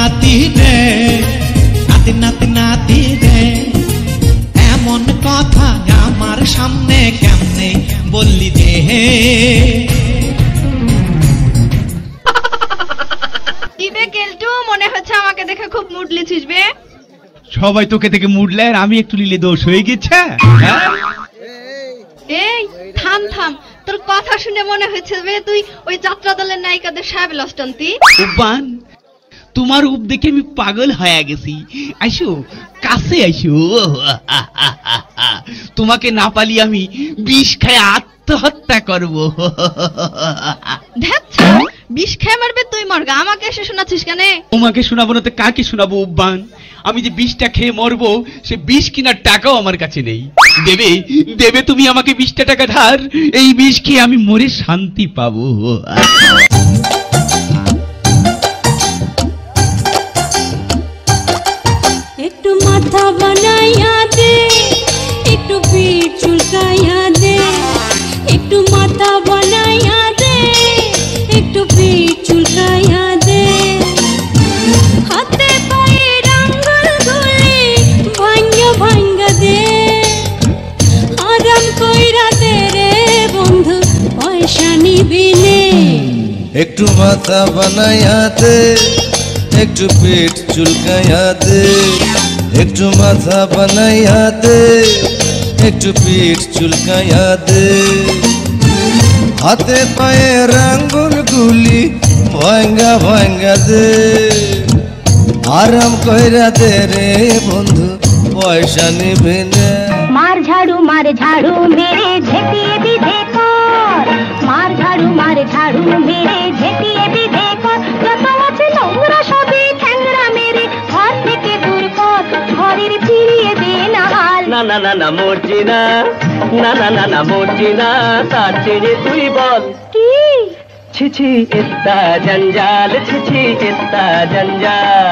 নাতি রে, নাতি নাতি নাতি রে, এমন কথা আমার সামনে কেমনে বললি রে। মনে হচ্ছে আমাকে দেখে খুব মুড লিছিস বে। সবাই তোকে দেখে মুডলে আর আমি একটু নিলে দোষ হয়ে গেছে। এই থাম থাম, তোর কথা শুনে মনে হচ্ছে বে তুই ওই যাত্রা দলের নায়িকাদের সাহেব লস্টন্তি। উবান, তোমার রূপ দেখে আমি পাগল হয়ে গেছি। আইসো কাছে আইসো, তোমাকে না পালি আমি বিষ খায় আত্মহত্যা করব। বিষ খেয়ে মারবে তুই মরগা, আমাকে এসে শোনাচ্ছিস কেন? তোমাকে শোনাবো না তো কাকে শোনাবো উব্বান? আমি যে বিষটা খেয়ে মরবো সে বিষ কেনার টাকাও আমার কাছে নেই। দেবে দেবে তুমি আমাকে 20টা টাকা ধার, এই বিষ খেয়ে আমি মরে শান্তি পাবো। একটু মাথা বানাইয়া দে, একটু পিঠ চুলকাইয়া দে, একটু মাথা বানাইয়া দে, একটু পিঠ চুলকাইয়া দে, হাতে পায়ে আঙ্গুল গুলি ভাঙ্গা ভাঙ্গা দে, আরাম কইরা দে রে বন্ধু, পয়সা নিবি নে। একটু মাথা বানাইয়া দে, একটু পেট চুলকাইয়া দে, একটু মাথা বানাইয়া দে, একটু পিঠ চুলকাইয়া দে, হাতে পায়ে আঙ্গুল গুলি ভাঙ্গা ভাঙ্গা দে, আরাম কইরা দে রে বন্ধু, পয়সা নিবি না। মার ঝাড়ু মেরে ঝেঁটিয়ে বিধে কর, মার ঝাড়ু মেরে ঝেঁটিয়ে বিধে কর, যত আছে নোংরা সবই ঠ্যাংরা মেরে ঘর থেকে দূর কর, ঘরের ফিরিয়ে দে না হাল। না না না না মরছি না, না না না না মরছি না, তার ছেড়ে তুই বল কি? ছিছি ইত্তা জঞ্জাল, ছিছি ইত্তা জঞ্জাল।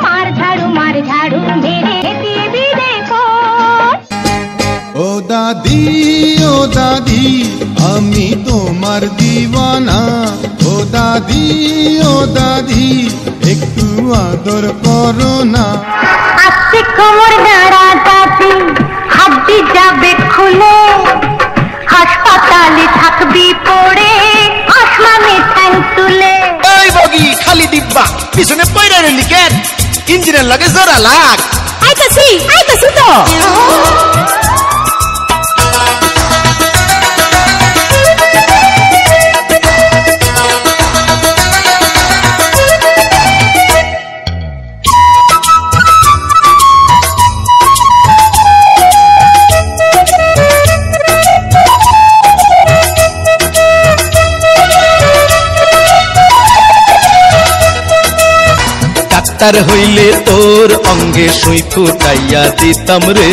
মার ঝাড়ু মেরে ঝেঁটিয়ে বিধে কর। ও দাদি আমি তোমার দিওয়ানা, ও দাদি একটু আদর করো না। আজকে কোমর নাড়া যাবে, হাড্ডি যাবে খুলে, হাসপাতালে থাকবি পড়ে, আসমানে ঠ্যাং তুলে। এই বগি খালি দিব্বা পিছনে পয়রা রেলি কেন? ইঞ্জিনের লাগে জোড়া লাগ। আইতাছি তো। ডাক্তার হইলে তোর অঙ্গে সুই ফুটাইয়া দিতাম রে,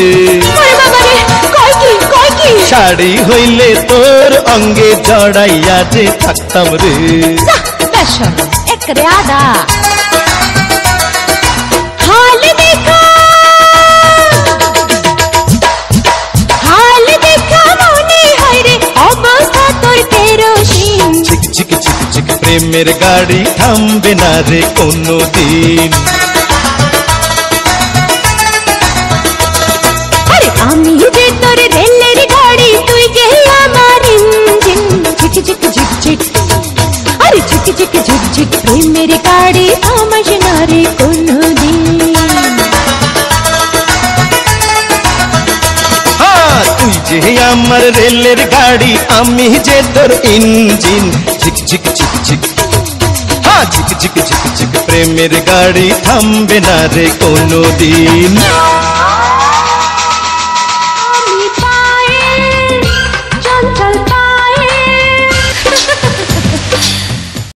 শাড়ি হইলে তোর অঙ্গে জড়াইয়া যে থাকতাম রে। একরে আদা হাল দেখা মনে হয় রে, অবস্থা তোর কেরোসিন। ঝিক ঝিক ঝিক ঝিক প্রেমের গাড়ি থামবে না রে কোনো দিন। আরে আমি যে তোর রেলের গাড়ি, তুই যে আমার ইঞ্জিন। ঝিক ঝিক ঝিক ঝিক, আরে ঝিক ঝিক ঝিক ঝিক প্রেমের গাড়ি থামাস না রে কোনো দিন। হ্যাঁ তুই যে আমার রেলের গাড়ি, আমি যে তোর ইঞ্জিন। ঝিক ঝিক ঝিক ঝিক, হ্যাঁ ঝিক ঝিক ঝিক ঝিক প্রেমের গাড়ি থামবে না রে কোনো দিন।